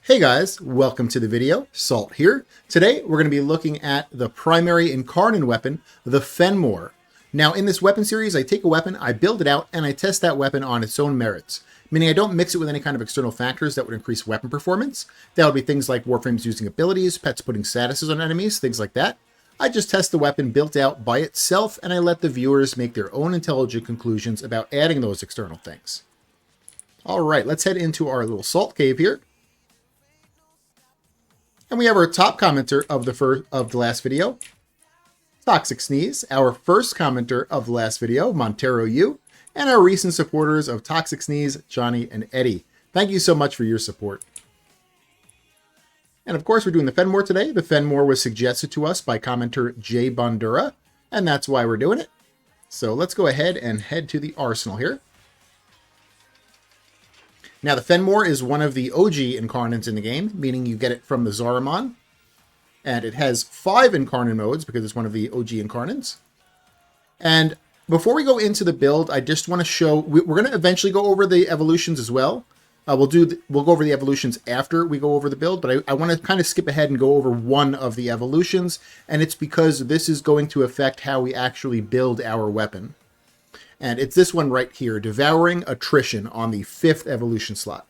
Hey guys, welcome to the video. Salt here. Today we're going to be looking at the primary Incarnon weapon, the Phenmor. Now in this weapon series, I take a weapon, I build it out, and I test that weapon on its own merits. Meaning I don't mix it with any kind of external factors that would increase weapon performance. That would be things like Warframes using abilities, pets putting statuses on enemies, things like that. I just test the weapon built out by itself, and I let the viewers make their own intelligent conclusions about adding those external things. Alright, let's head into our little salt cave here. And we have our top commenter of the last video, Toxic Sneeze, our first commenter of the last video, Montero U, and our recent supporters of Toxic Sneeze, Johnny and Eddie. Thank you so much for your support. And of course, we're doing the Phenmor today. The Phenmor was suggested to us by commenter J Bondura, and that's why we're doing it. So let's go ahead and head to the arsenal here. Now, the Phenmor is one of the OG Incarnons in the game, meaning you get it from the Zaramon. And it has 5 Incarnon modes because it's one of the OG Incarnons. And before we go into the build, I just want to show... We're going to eventually go over the evolutions as well. We'll go over the evolutions after we go over the build, but I want to kind of skip ahead and go over one of the evolutions. And it's because this is going to affect how we actually build our weapon. And it's this one right here, Devouring Attrition on the 5th evolution slot.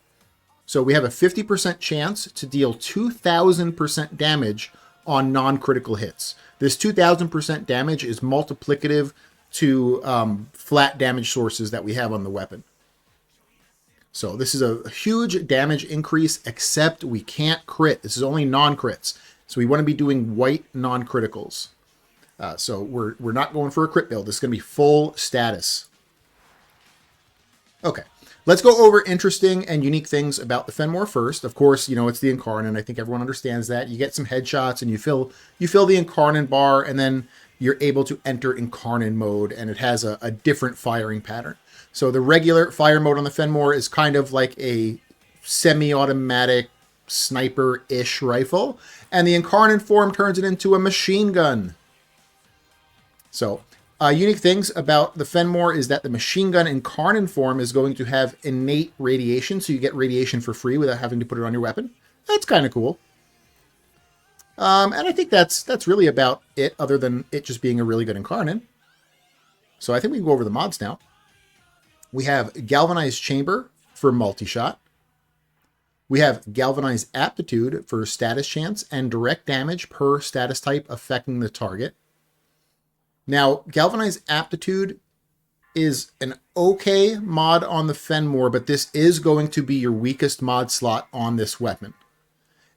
So we have a 50% chance to deal 2,000% damage on non-critical hits. This 2,000% damage is multiplicative to flat damage sources that we have on the weapon. So this is a huge damage increase, except we can't crit. This is only non-crits. So we want to be doing white non-criticals. So we're not going for a crit build. This is going to be full status. Okay, let's go over interesting and unique things about the Phenmor first. Of course, you know, it's the Incarnon. I think everyone understands that. You get some headshots and you fill the Incarnon bar, and then you're able to enter Incarnon mode, and it has a different firing pattern. So the regular fire mode on the Phenmor is kind of like a semi-automatic sniper-ish rifle, and the Incarnon form turns it into a machine gun. So, unique things about the Phenmor is that the machine gun Incarnon form is going to have innate radiation, so you get radiation for free without having to put it on your weapon. That's kind of cool. And I think that's really about it, other than it just being a really good Incarnon. So I think we can go over the mods now. We have Galvanized Chamber for multi-shot. We have Galvanized Aptitude for status chance and direct damage per status type affecting the target. Now, Galvanized Aptitude is an okay mod on the Phenmor, but this is going to be your weakest mod slot on this weapon.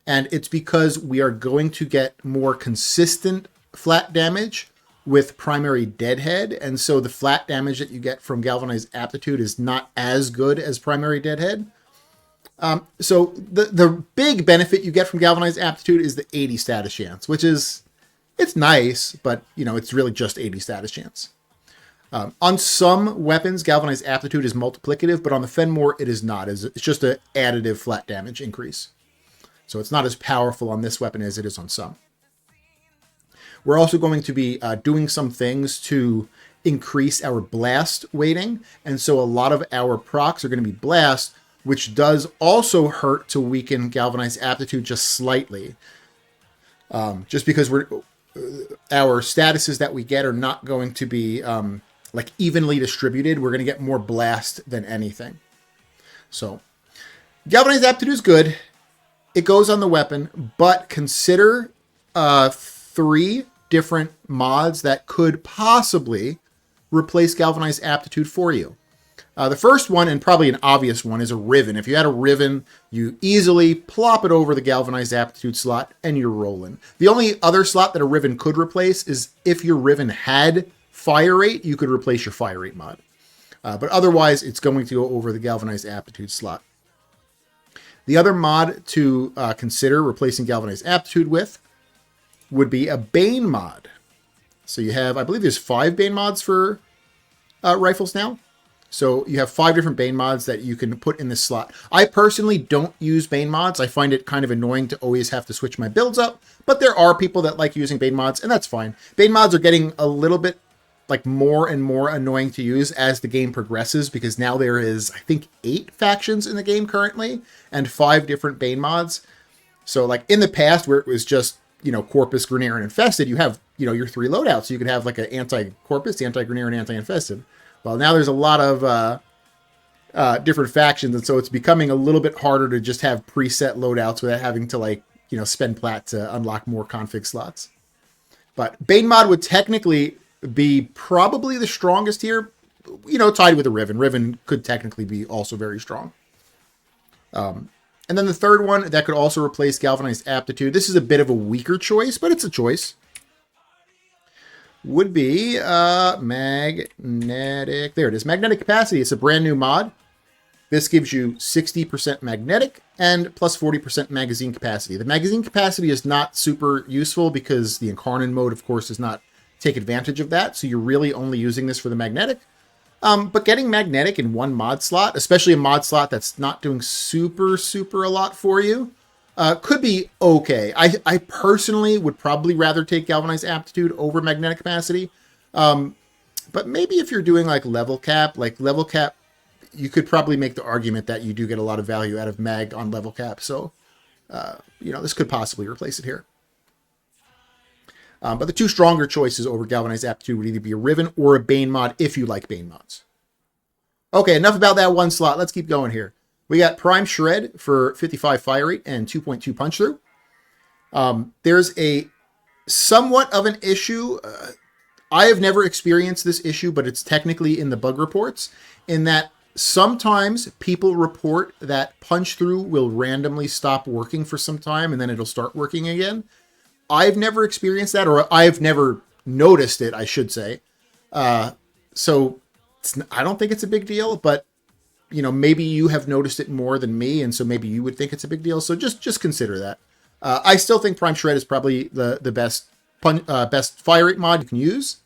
And it's because we are going to get more consistent flat damage with primary Deadhead, and so the flat damage that you get from Galvanized Aptitude is not as good as primary Deadhead. So the big benefit you get from Galvanized Aptitude is the 80 status chance, which is... It's nice, but, you know, it's really just 80 status chance. On some weapons, Galvanized Aptitude is multiplicative, but on the Phenmor, it is not. It's just an additive flat damage increase. So it's not as powerful on this weapon as it is on some. We're also going to be doing some things to increase our blast weighting, and so a lot of our procs are going to be blast, which does also hurt to weaken Galvanized Aptitude just slightly. Just because our statuses that we get are not going to be like evenly distributed. We're going to get more blast than anything. So Galvanized Aptitude is good. It goes on the weapon, but consider 3 different mods that could possibly replace Galvanized Aptitude for you. The first one, and probably an obvious one, is a Riven. If you had a Riven, you easily plop it over the Galvanized Aptitude slot, and you're rolling. The only other slot that a Riven could replace is if your Riven had Fire Rate, you could replace your Fire Rate mod. But otherwise, it's going to go over the Galvanized Aptitude slot. The other mod to consider replacing Galvanized Aptitude with would be a Bane mod. So you have, I believe there's 5 Bane mods for rifles now. So you have 5 different Bane mods that you can put in this slot. I personally don't use Bane mods. I find it kind of annoying to always have to switch my builds up, but there are people that like using Bane mods, and that's fine. Bane mods are getting a little bit like more and more annoying to use as the game progresses, because now there is, I think, 8 factions in the game currently and 5 different Bane mods. So like in the past where it was just, Corpus, Grineer, and Infested, you have, your 3 loadouts. So you could have like an anti-Corpus, anti-Grineer, and anti-Infested. Well, now there's a lot of different factions, and so it's becoming a little bit harder to just have preset loadouts without having to spend plat to unlock more config slots. But Bane mod would technically be probably the strongest here, tied with the Riven. Riven could technically be also very strong. And then the third one that could also replace Galvanized Aptitude, this is a bit of a weaker choice, but it's a choice, would be Magnetic. There it is. Magnetic Capacity. It's a brand new mod. This gives you 60% magnetic and plus 40% magazine capacity. The magazine capacity is not super useful because the Incarnon mode, of course, does not take advantage of that. So you're really only using this for the magnetic. But getting magnetic in one mod slot, especially a mod slot that's not doing super a lot for you, could be okay. I personally would probably rather take Galvanized Aptitude over magnetic capacity. But maybe if you're doing level cap, you could probably make the argument that you do get a lot of value out of mag on level cap. So, this could possibly replace it here. But the 2 stronger choices over Galvanized Aptitude would either be a Riven or a Bane mod if you like Bane mods. Okay, enough about that one slot. Let's keep going here. We got Prime Shred for 55 fire rate and 2.2 punch through. There's a somewhat of an issue. I have never experienced this issue, but it's technically in the bug reports, in that sometimes people report that punch through will randomly stop working for some time and then it'll start working again. I've never experienced that, or I've never noticed it, I should say. So I don't think it's a big deal, but maybe you have noticed it more than me, and so maybe you would think it's a big deal. So just consider that. I still think Prime Shred is probably the best fire rate mod you can use.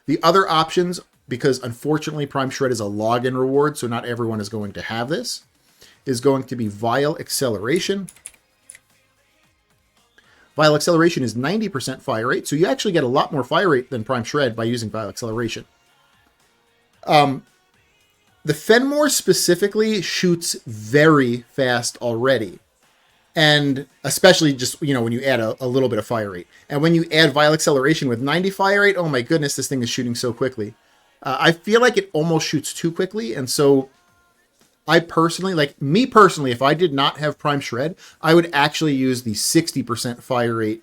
The other options, because unfortunately Prime Shred is a login reward, so not everyone is going to have this, is going to be Vial Acceleration. Vial Acceleration is 90% fire rate, so you actually get a lot more fire rate than Prime Shred by using Vial Acceleration. The Phenmor specifically shoots very fast already, and especially just, when you add a little bit of fire rate. And when you add Vial Acceleration with 90 fire rate, oh my goodness, this thing is shooting so quickly. I feel like it almost shoots too quickly, and so I personally, if I did not have Prime Shred, I would actually use the 60% fire rate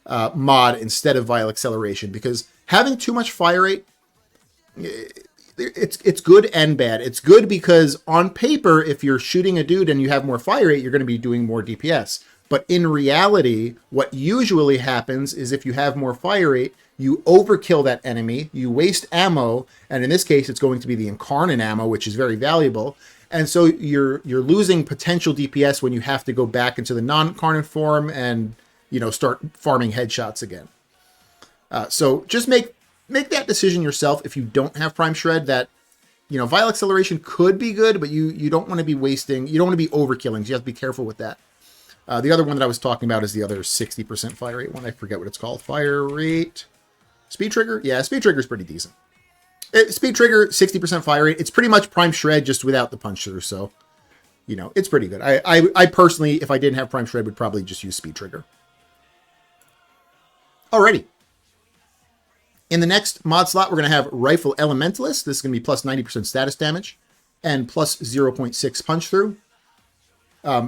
mod instead of Vial Acceleration, because having too much fire rate, it's good and bad. It's good because on paper, if you're shooting a dude and you have more fire rate, you're going to be doing more DPS. But in reality, what usually happens is if you have more fire rate, you overkill that enemy, you waste ammo, and in this case, it's going to be the Incarnon ammo, which is very valuable. And so you're losing potential DPS when you have to go back into the non-Incarnon form and, start farming headshots again. So just make that decision yourself if you don't have Prime Shred, that, Vial Acceleration could be good, but you don't want to be wasting, you don't want to be overkilling, so you have to be careful with that. The other one that I was talking about is the other 60% fire rate one. I forget what it's called. Fire rate. Speed Trigger? Yeah, Speed Trigger is pretty decent. Speed Trigger, 60% fire rate. It's pretty much Prime Shred just without the punch through, so, it's pretty good. I personally, if I didn't have Prime Shred, would probably just use Speed Trigger. Alrighty. In the next mod slot, we're going to have Rifle Elementalist. This is going to be plus 90% status damage and plus 0.6 punch through.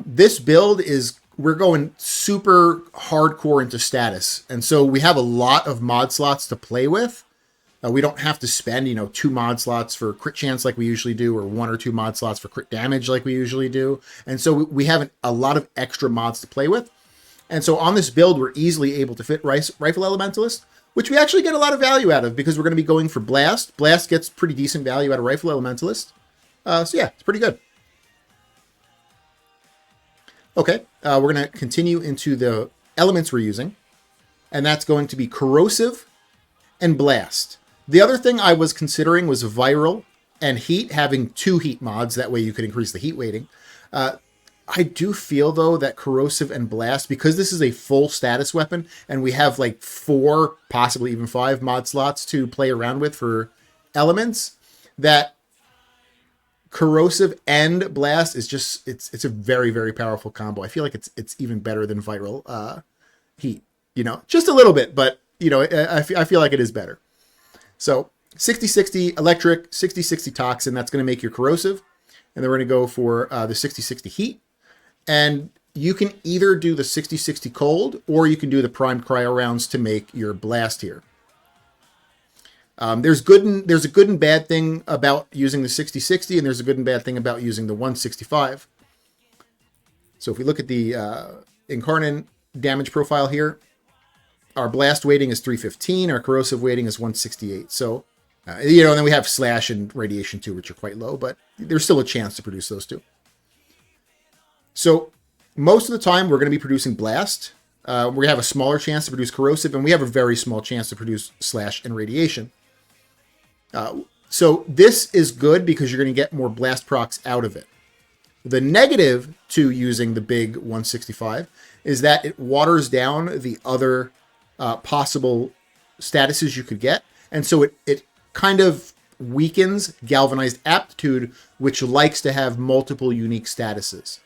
This build is, we're going super hardcore into status. And so we have a lot of mod slots to play with. We don't have to spend, 2 mod slots for crit chance like we usually do, or 1 or 2 mod slots for crit damage like we usually do. And so we have a lot of extra mods to play with. And so on this build, we're easily able to fit Rifle Elementalist, which we actually get a lot of value out of because we're going to be going for Blast. Blast gets pretty decent value out of Rifle Elementalist. So yeah, it's pretty good. Okay, we're going to continue into the elements we're using, and that's going to be Corrosive and Blast. The other thing I was considering was Viral and Heat, having 2 heat mods. That way you could increase the heat weighting. I do feel, though, that Corrosive and Blast, because this is a full status weapon, and we have like 4, possibly even 5 mod slots to play around with for elements, that Corrosive and Blast is just, it's a very, very powerful combo. I feel like it's even better than Viral Heat, you know, just a little bit, but, you know, I feel like it is better. So 60-60 Electric, 60-60 Toxin, that's going to make your Corrosive. And then we're going to go for the 60-60 Heat. And you can either do the 60-60 Cold, or you can do the Primed Cryo rounds to make your Blast here. There's a good and bad thing about using the 60-60, and there's a good and bad thing about using the 165. So if we look at the Incarnon damage profile here, our Blast weighting is 315, our Corrosive weighting is 168. So, you know, and then we have Slash and Radiation too, which are quite low, but there's still a chance to produce those two. So most of the time, we're going to be producing Blast. We're going to have a smaller chance to produce Corrosive, and we have a very small chance to produce Slash and Radiation. So this is good because you're going to get more Blast procs out of it. The negative to using the big 165 is that it waters down the other possible statuses you could get. And so it kind of weakens Galvanized Aptitude, which likes to have multiple unique statuses.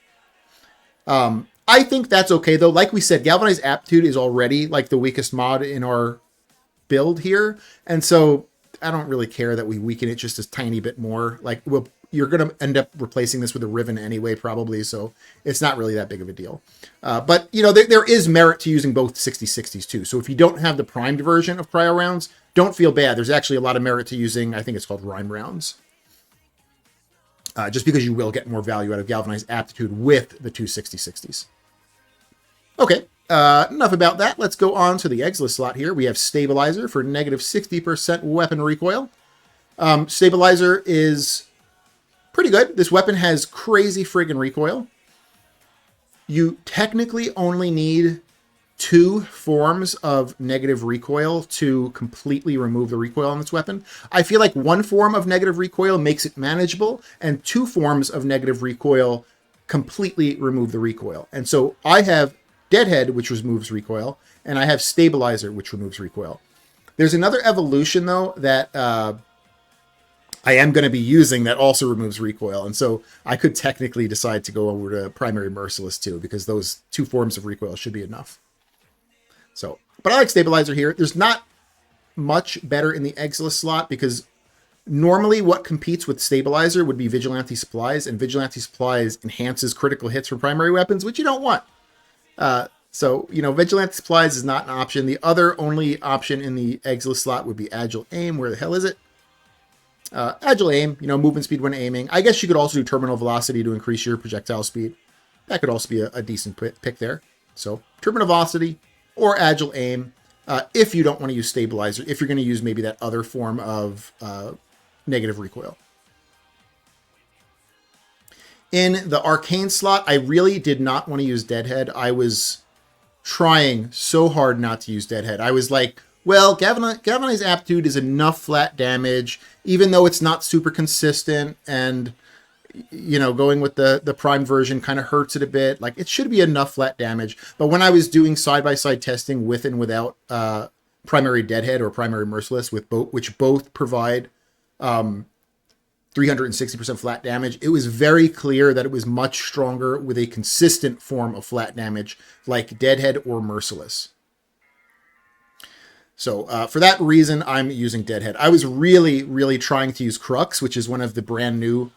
I think that's okay, though. Like we said, Galvanized Aptitude is already like the weakest mod in our build here. And so I don't really care that we weaken it just a tiny bit more. Like, you're going to end up replacing this with a Riven anyway, probably. So it's not really that big of a deal. But, you know, there is merit to using both 60-60s too. So if you don't have the primed version of Cryo rounds, don't feel bad. There's actually a lot of merit to using, I think it's called Rhyme rounds. Just because you will get more value out of Galvanized Aptitude with the two 60-60s. Okay, enough about that. Let's go on to the Exilus slot here. We have Stabilizer for negative 60% weapon recoil. Stabilizer is pretty good. This weapon has crazy friggin' recoil. You technically only need 2 forms of negative recoil to completely remove the recoil on this weapon. I feel like 1 form of negative recoil makes it manageable, and 2 forms of negative recoil completely remove the recoil. And so I have Deadhead, which removes recoil, and I have Stabilizer, which removes recoil. There's another evolution, though, that I am going to be using that also removes recoil, and so I could technically decide to go over to Primary Merciless too, because those 2 forms of recoil should be enough. So, but I like Stabilizer here. There's not much better in the Exilus slot, because normally what competes with Stabilizer would be Vigilante Supplies, and Vigilante Supplies enhances critical hits from primary weapons, which you don't want. So, you know, Vigilante Supplies is not an option. The other only option in the Exilus slot would be Agile Aim. Where the hell is it? Agile Aim, you know, movement speed when aiming. I guess you could also do Terminal Velocity to increase your projectile speed. That could also be a decent pick there. So, Terminal Velocity or Agile Aim, if you don't want to use Stabilizer, if you're going to use maybe that other form of negative recoil. In the Arcane slot, I really did not want to use Deadhead. I was trying so hard not to use Deadhead. I was like, well, Galvanized Aptitude is enough flat damage, even though it's not super consistent, and, you know, going with the Prime version kind of hurts it a bit. Like, it should be enough flat damage. But when I was doing side-by-side testing with and without Primary Deadhead or Primary Merciless, which both provide 360% flat damage, it was very clear that it was much stronger with a consistent form of flat damage like Deadhead or Merciless. So for that reason, I'm using Deadhead. I was really, really trying to use Crux, which is one of the brand new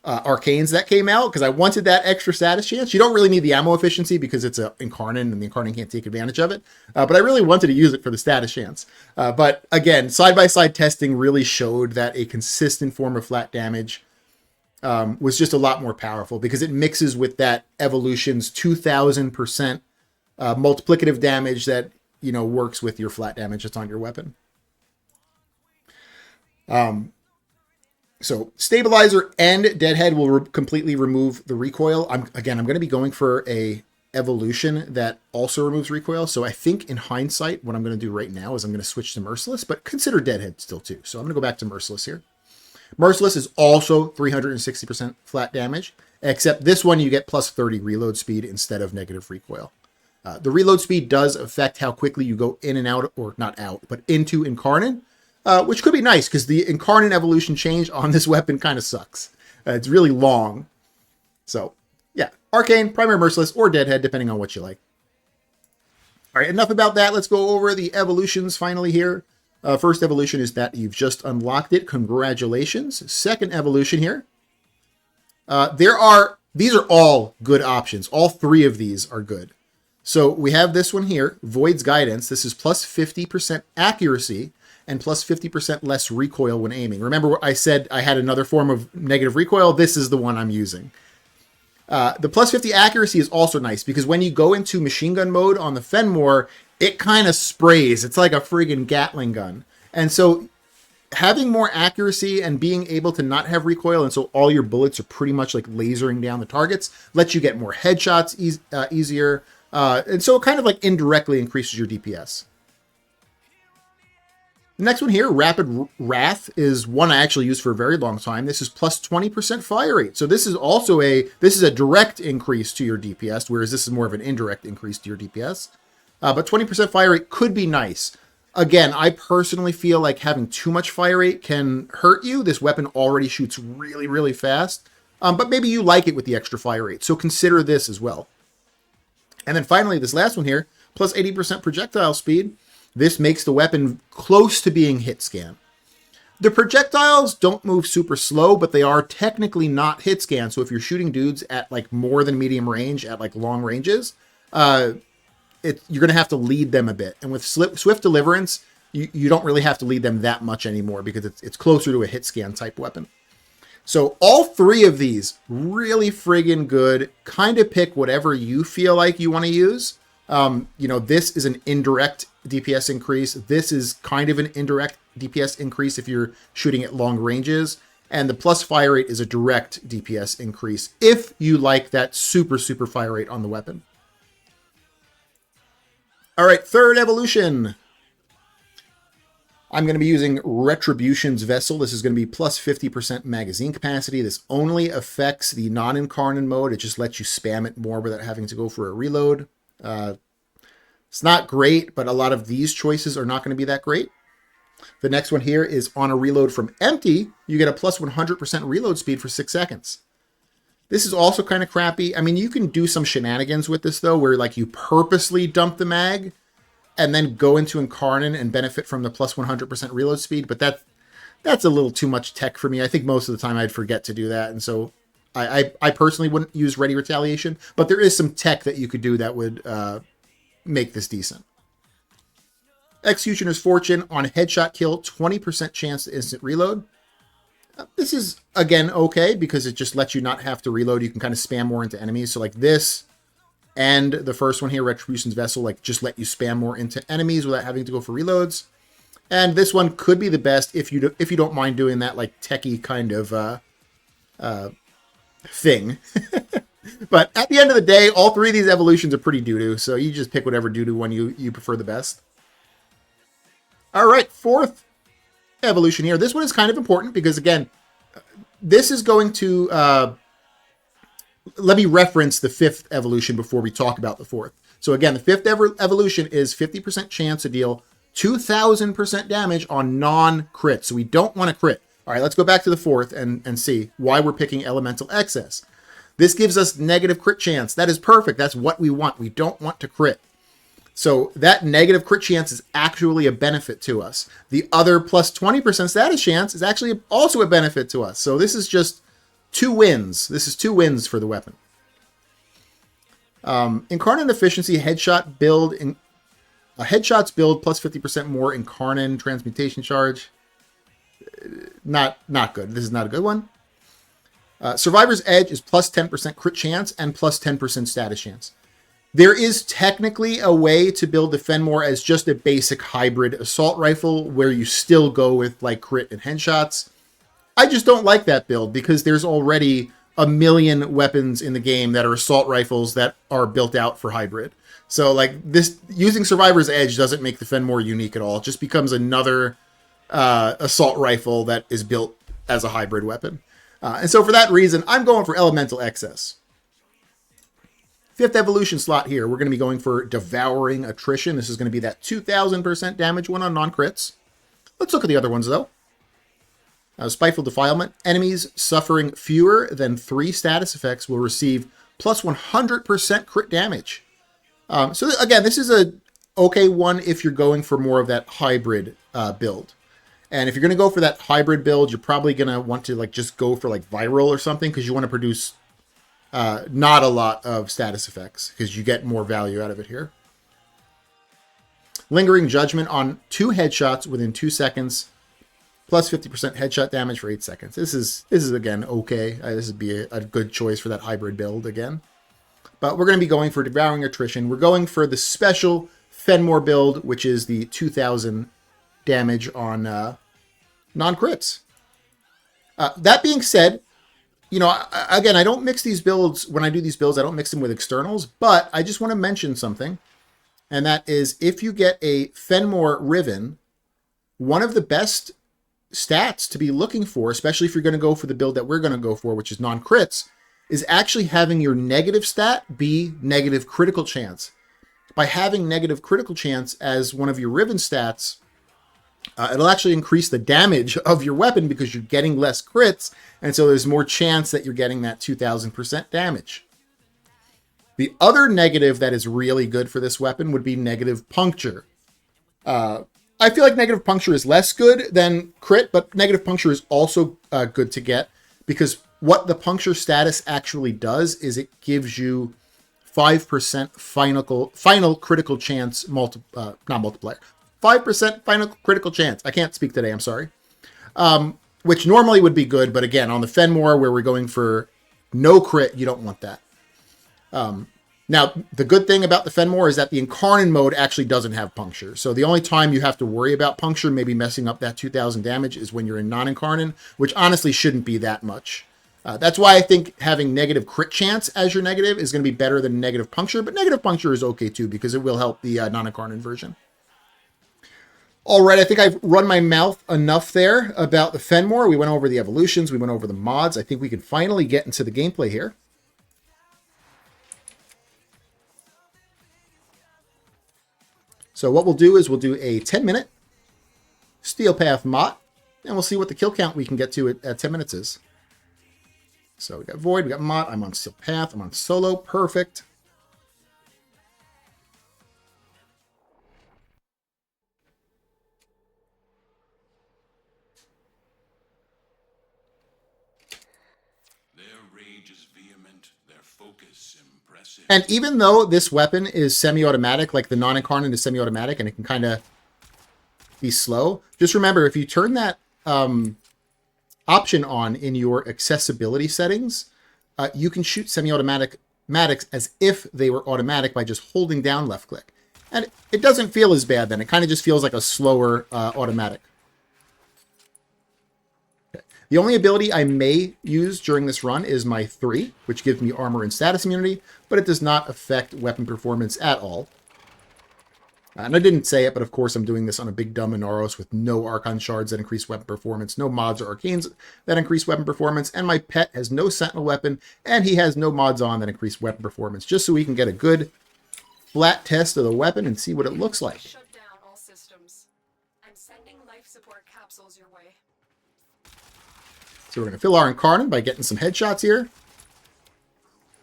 Arcanes that came out, because I wanted that extra status chance. You don't really need the ammo efficiency because it's an Incarnon and the Incarnon can't take advantage of it. But I really wanted to use it for the status chance. But again, side-by-side testing really showed that a consistent form of flat damage was just a lot more powerful, because it mixes with that Evolution's 2000% multiplicative damage that, you know, works with your flat damage that's on your weapon. So Stabilizer and Deadhead will completely remove the recoil. I'm going to be going for a evolution that also removes recoil. So I think in hindsight, what I'm going to do right now is I'm going to switch to Merciless, but consider Deadhead still too. So I'm going to go back to Merciless here. Merciless is also 360% flat damage. except this one you get plus 30 reload speed instead of negative recoil. The reload speed does affect how quickly you go in and out, or not out, but into Incarnon, which could be nice because the Incarnon evolution change on this weapon kind of sucks. It's really long. So, yeah, Arcane, Primary Merciless, or Deadhead, depending on what you like. All right, enough about that. Let's go over the evolutions finally here. First evolution is that you've just unlocked it. Congratulations. Second evolution here. These are all good options. All three of these are good. So we have this one here, Void's Guidance. This is plus 50% accuracy and plus 50% less recoil when aiming. Remember I said I had another form of negative recoil? This is the one I'm using. The plus 50 accuracy is also nice because when you go into machine gun mode on the Phenmor, it kind of sprays. It's like a friggin' Gatling gun. And so having more accuracy and being able to not have recoil, and so all your bullets are pretty much like lasering down the targets, lets you get more headshots easier. And so it kind of like indirectly increases your DPS. The next one here, Rapid Wrath, is one I actually used for a very long time. This is plus 20% fire rate. So this is also a direct increase to your DPS, whereas this is more of an indirect increase to your DPS. But 20% fire rate could be nice. Again, I personally feel like having too much fire rate can hurt you. This weapon already shoots really, really fast. But maybe you like it with the extra fire rate. So consider this as well. And then finally, this last one here, plus 80% projectile speed. This makes the weapon close to being hit scan. The projectiles don't move super slow, but they are technically not hit scan. So if you're shooting dudes at like more than medium range, at like long ranges, you're going to have to lead them a bit. And with Swift Deliverance, you don't really have to lead them that much anymore because it's closer to a hit scan type weapon. So all three of these, really friggin' good. Kind of pick whatever you feel like you want to use. This is an indirect DPS increase. This is kind of an indirect DPS increase if you're shooting at long ranges. And the plus fire rate is a direct DPS increase if you like that super, super fire rate on the weapon. All right, third evolution. I'm going to be using Retribution's Vessel. This is going to be plus 50% magazine capacity. This only affects the non-Incarnon mode. It just lets you spam it more without having to go for a reload. It's not great, but a lot of these choices are not going to be that great. The next one here is on a reload from empty, you get a plus 100% reload speed for 6 seconds. This is also kind of crappy. I mean, you can do some shenanigans with this, though, where like you purposely dump the mag and then go into Incarnon and benefit from the plus 100% reload speed. But that's a little too much tech for me. I think most of the time I'd forget to do that. And so I personally wouldn't use Ready Retaliation. But there is some tech that you could do that would make this decent. Executioner's Fortune on headshot kill, 20% chance to instant reload. This is, again, okay because it just lets you not have to reload. You can kind of spam more into enemies. So like this and the first one here, Retribution's Vessel, like just let you spam more into enemies without having to go for reloads. And this one could be the best if you don't mind doing that like techie kind of thing. But at the end of the day, all three of these evolutions are pretty doo-doo. So you just pick whatever doo-doo one you prefer the best. All right, fourth evolution here. This one is kind of important because, again, this is going to... let me reference the fifth evolution before we talk about the fourth. So again, the fifth evolution is 50% chance to deal 2,000% damage on non-crit. So we don't want to crit. All right, let's go back to the fourth and see why we're picking Elemental Excess. This gives us negative crit chance. That is perfect. That's what we want. We don't want to crit. So that negative crit chance is actually a benefit to us. The other plus 20% status chance is actually also a benefit to us. So this is just 2 wins. This is 2 wins for the weapon. Incarnon Efficiency, Headshot build, Headshots build plus 50% more Incarnon Transmutation Charge. Not good. This is not a good one. Survivor's Edge is plus 10% crit chance and plus 10% status chance. There is technically a way to build the Phenmor as just a basic hybrid assault rifle where you still go with like crit and headshots. I just don't like that build because there's already a million weapons in the game that are assault rifles that are built out for hybrid. So like this, using Survivor's Edge doesn't make the Phenmor unique at all. It just becomes another assault rifle that is built as a hybrid weapon. And so for that reason, I'm going for Elemental Excess. 5th evolution slot here, we're going to be going for Devouring Attrition. This is going to be that 2,000% damage one on non-crits. Let's look at the other ones, though. Spiteful Defilement. Enemies suffering fewer than 3 status effects will receive plus 100% crit damage. So again, this is a okay one if you're going for more of that hybrid build. And if you're going to go for that hybrid build, you're probably going to want to like just go for like viral or something, because you want to produce not a lot of status effects, because you get more value out of it here. Lingering Judgment on 2 headshots within 2 seconds, plus 50% headshot damage for 8 seconds. This is again okay. This would be a good choice for that hybrid build again. But we're going to be going for Devouring Attrition. We're going for the special Phenmor build, which is the 2,000 damage on non-crits. That being said, you know, again, I don't mix these builds. When I do these builds, I don't mix them with externals, but I just want to mention something, and that is if you get a Phenmor Riven, one of the best stats to be looking for, especially if you're going to go for the build that we're going to go for, which is non-crits, is actually having your negative stat be negative critical chance. By having negative critical chance as one of your Riven stats, it'll actually increase the damage of your weapon because you're getting less crits, and so there's more chance that you're getting that 2,000% damage. The other negative that is really good for this weapon would be negative puncture. I feel like negative puncture is less good than crit, but negative puncture is also good to get, because what the puncture status actually does is it gives you 5% final critical chance, not multiplier. 5% final critical chance. I can't speak today, I'm sorry. Which normally would be good, but again, on the Phenmor, where we're going for no crit, you don't want that. Now, the good thing about the Phenmor is that the Incarnon mode actually doesn't have puncture. So the only time you have to worry about puncture, maybe messing up that 2,000 damage, is when you're in non-Incarnon, which honestly shouldn't be that much. That's why I think having negative crit chance as your negative is going to be better than negative puncture, but negative puncture is okay too, because it will help the non-Incarnon version. All right, I think I've run my mouth enough there about the Phenmor. We went over the evolutions, we went over the mods. I think we can finally get into the gameplay here. So what we'll do is we'll do a 10-minute Steel Path Mott, and we'll see what the kill count we can get to at 10 minutes is. So we got Void, we got Mott, I'm on Steel Path, I'm on Solo, perfect. And even though this weapon is semi-automatic, like the non-Incarnon is semi-automatic, and it can kind of be slow, just remember, if you turn that option on in your accessibility settings, you can shoot semi-automatics as if they were automatic by just holding down left-click. And it doesn't feel as bad then. It kind of just feels like a slower automatic. The only ability I may use during this run is my 3, which gives me armor and status immunity, but it does not affect weapon performance at all. And I didn't say it, but of course I'm doing this on a big dumb Inaros with no Archon shards that increase weapon performance, no mods or arcanes that increase weapon performance, and my pet has no sentinel weapon, and he has no mods on that increase weapon performance, just so we can get a good flat test of the weapon and see what it looks like. Shut down all systems. I'm sending life support capsules your way. So we're going to fill our Incarnon by getting some headshots here.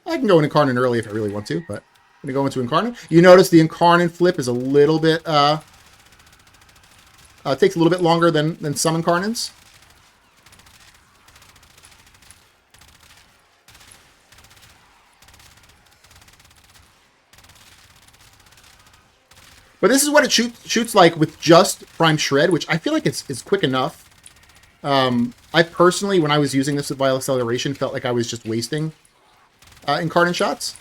I can go in Incarnon early if I really want to, but I'm going to go into Incarnon. You notice the Incarnon flip is a little bit, takes a little bit longer than some Incarnons. But this is what it shoots like with just Prime Shred, which I feel like it's quick enough. I personally, when I was using this with Vile Acceleration, felt like I was just wasting Incarnon shots.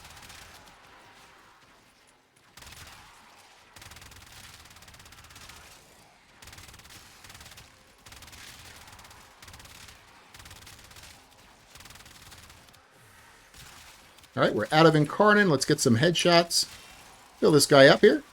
All right, we're out of Incarnon. Let's get some headshots. Fill this guy up here.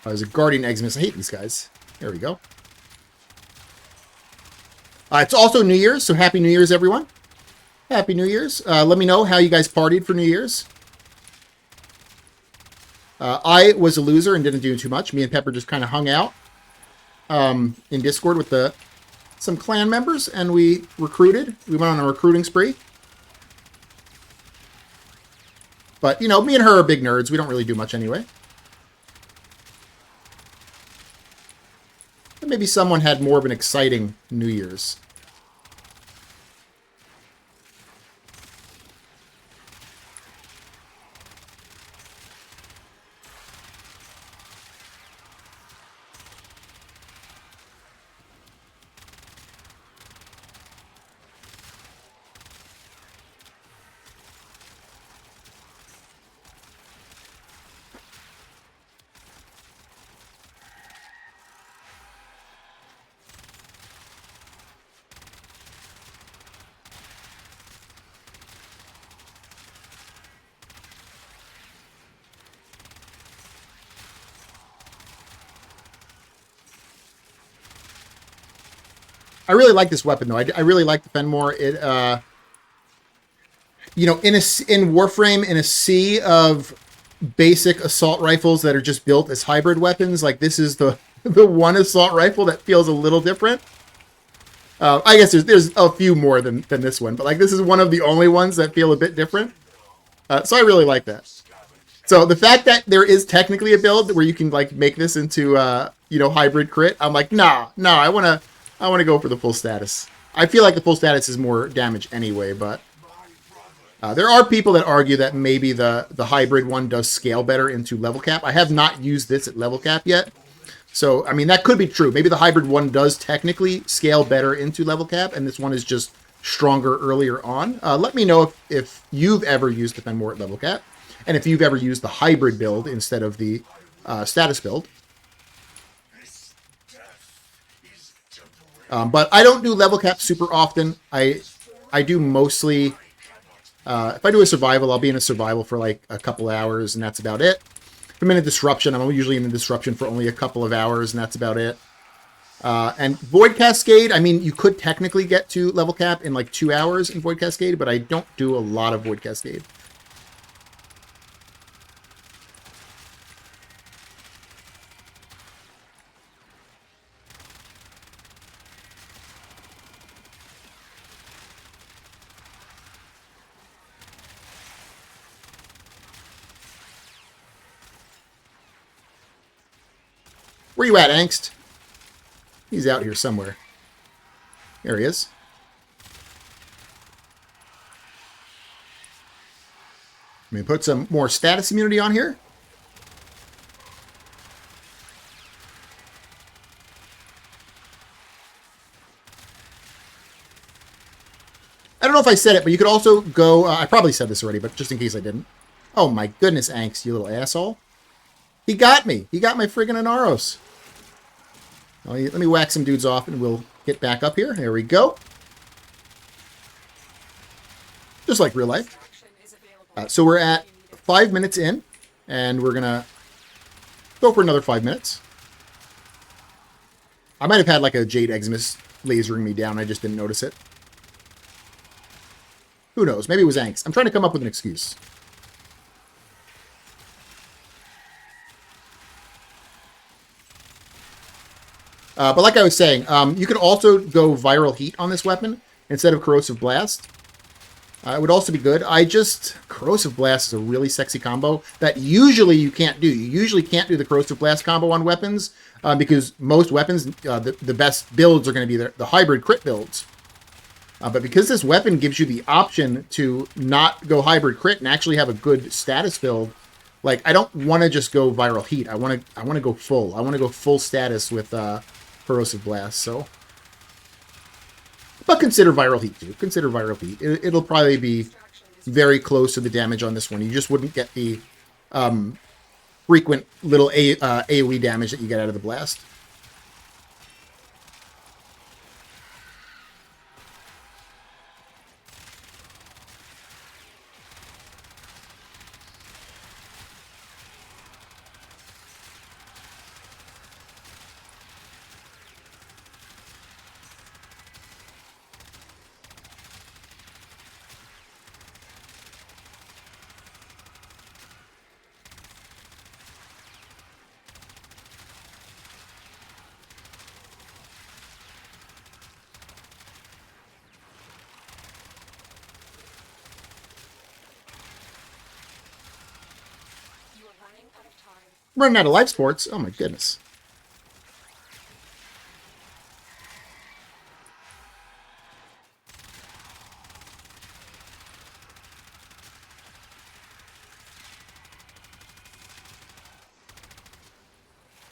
Oh, there's a Guardian Eximus. I hate these guys. There we go. It's also New Year's, so Happy New Year's, everyone. Happy New Year's. Let me know how you guys partied for New Year's. I was a loser and didn't do too much. Me and Pepper just kind of hung out in Discord with some clan members, and we recruited. We went on a recruiting spree. But, you know, me and her are big nerds. We don't really do much anyway. But maybe someone had more of an exciting New Year's. I really like this weapon, though. I really like the Phenmor. It, you know, in Warframe, in a sea of basic assault rifles that are just built as hybrid weapons, like this is the one assault rifle that feels a little different. I guess there's a few more than this one, but like this is one of the only ones that feel a bit different. So I really like that. So the fact that there is technically a build where you can like make this into you know, hybrid crit, I'm like, nah, I wanna go for the full status. I feel like the full status is more damage anyway, but there are people that argue that maybe the hybrid one does scale better into level cap. I have not used this at level cap yet. So, I mean, that could be true. Maybe the hybrid one does technically scale better into level cap, and this one is just stronger earlier on. Let me know if you've ever used the Phenmor at level cap, and if you've ever used the hybrid build instead of the status build. But I don't do level cap super often. I do mostly... if I do a survival, I'll be in a survival for like a couple hours, and that's about it. If I'm in a disruption, I'm usually in a disruption for only a couple of hours, and that's about it. And Void Cascade, I mean, you could technically get to level cap in like 2 hours in Void Cascade, but I don't do a lot of Void Cascade. Where you at, Angst? He's out here somewhere. There he is. Let me put some more status immunity on here. I don't know if I said it, but you could also go... I probably said this already, but just in case I didn't. Oh my goodness, Angst, you little asshole. He got me. He got my friggin' Anaros. Let me whack some dudes off and we'll get back up here. There we go. Just like real life. So we're at 5 minutes in, and we're going to go for another 5 minutes. I might have had like a Jade Eximus lasering me down. I just didn't notice it. Who knows? Maybe it was Angst. I'm trying to come up with an excuse. But like I was saying, you can also go Viral Heat on this weapon instead of Corrosive Blast. It would also be good. Corrosive Blast is a really sexy combo that usually you can't do. You usually can't do the Corrosive Blast combo on weapons because most weapons, the best builds are going to be the hybrid crit builds. But because this weapon gives you the option to not go hybrid crit and actually have a good status build, like I don't want to just go Viral Heat. I want to go full. I want to go full status with Corrosive Blast. So, but consider Viral Heat too. Consider Viral Heat. It'll probably be very close to the damage on this one. You just wouldn't get the frequent little AoE damage that you get out of the blast. ahead of time. Running out of life sports. Oh my goodness.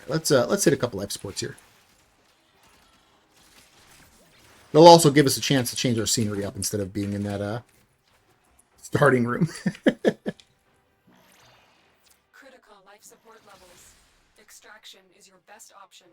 Let's hit a couple life sports here. They'll also give us a chance to change our scenery up instead of being in that starting room. Critical life support levels. Extraction is your best option.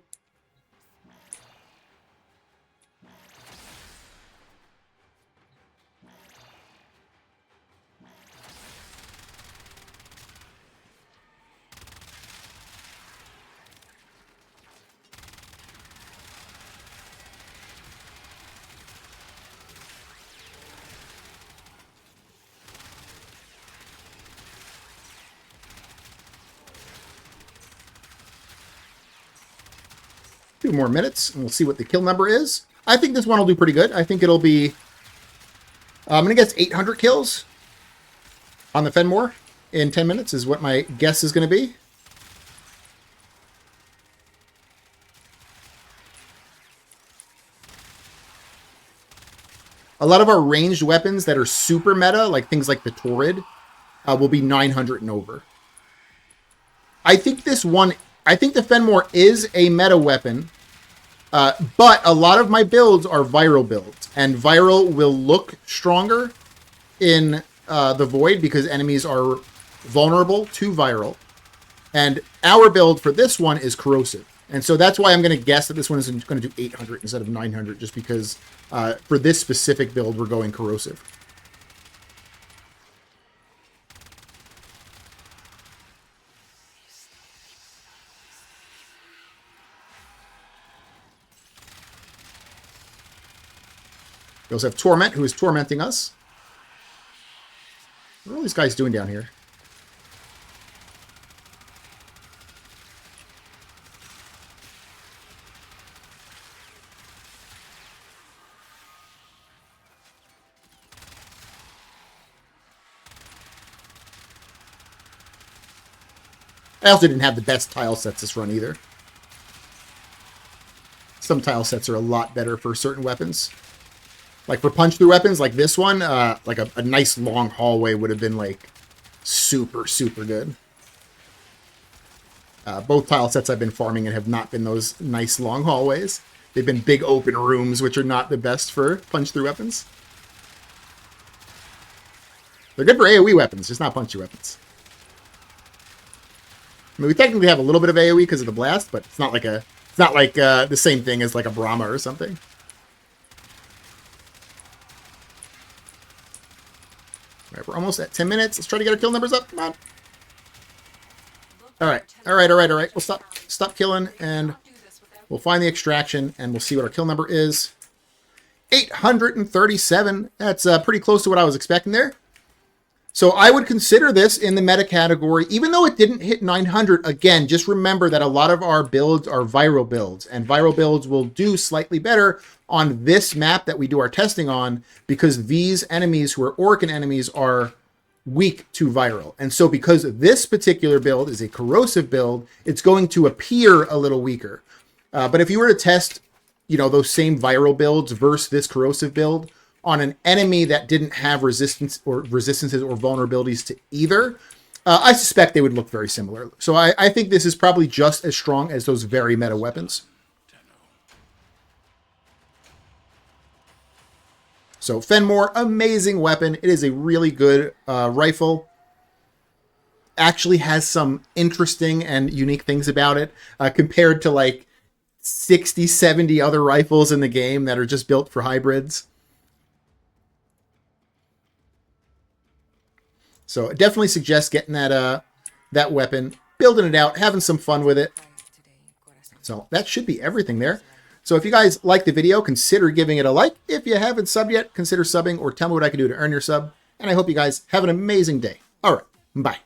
Few more minutes, and we'll see what the kill number is. I think this one will do pretty good. I think it'll be... I'm going to guess 800 kills on the Phenmor in 10 minutes is what my guess is going to be. A lot of our ranged weapons that are super meta, like things like the Torrid, will be 900 and over. I think this one... I think the Phenmor is a meta weapon, but a lot of my builds are viral builds, and viral will look stronger in the Void because enemies are vulnerable to viral, and our build for this one is corrosive, and so that's why I'm going to guess that this one is going to do 800 instead of 900, just because for this specific build we're going corrosive. We also have Torment, who is tormenting us. What are all these guys doing down here? I also didn't have the best tile sets this run either. Some tile sets are a lot better for certain weapons. Like for punch-through weapons, like this one, like a nice long hallway would have been like super, super good. Both tile sets I've been farming and have not been those nice long hallways. They've been big open rooms, which are not the best for punch-through weapons. They're good for AoE weapons, just not punch-through weapons. I mean, we technically have a little bit of AoE because of the blast, but it's not like the same thing as like a Brahma or something. All right, we're almost at 10 minutes. Let's try to get our kill numbers up. Come on. All right. We'll stop killing, and we'll find the extraction, and we'll see what our kill number is. 837. That's pretty close to what I was expecting there. So I would consider this in the meta category, even though it didn't hit 900. Again, just remember that a lot of our builds are viral builds, and viral builds will do slightly better on this map that we do our testing on, because these enemies who are Orcan enemies are weak to viral. And so because this particular build is a corrosive build, it's going to appear a little weaker. But if you were to test, you know, those same viral builds versus this corrosive build on an enemy that didn't have resistances or vulnerabilities to either, I suspect they would look very similar. So I think this is probably just as strong as those very meta weapons. So Phenmor, amazing weapon. It is a really good rifle. Actually has some interesting and unique things about it compared to like 60, 70 other rifles in the game that are just built for hybrids. So I definitely suggest getting that weapon, building it out, having some fun with it. So that should be everything there. So if you guys like the video, consider giving it a like. If you haven't subbed yet, consider subbing or tell me what I can do to earn your sub. And I hope you guys have an amazing day. All right, bye.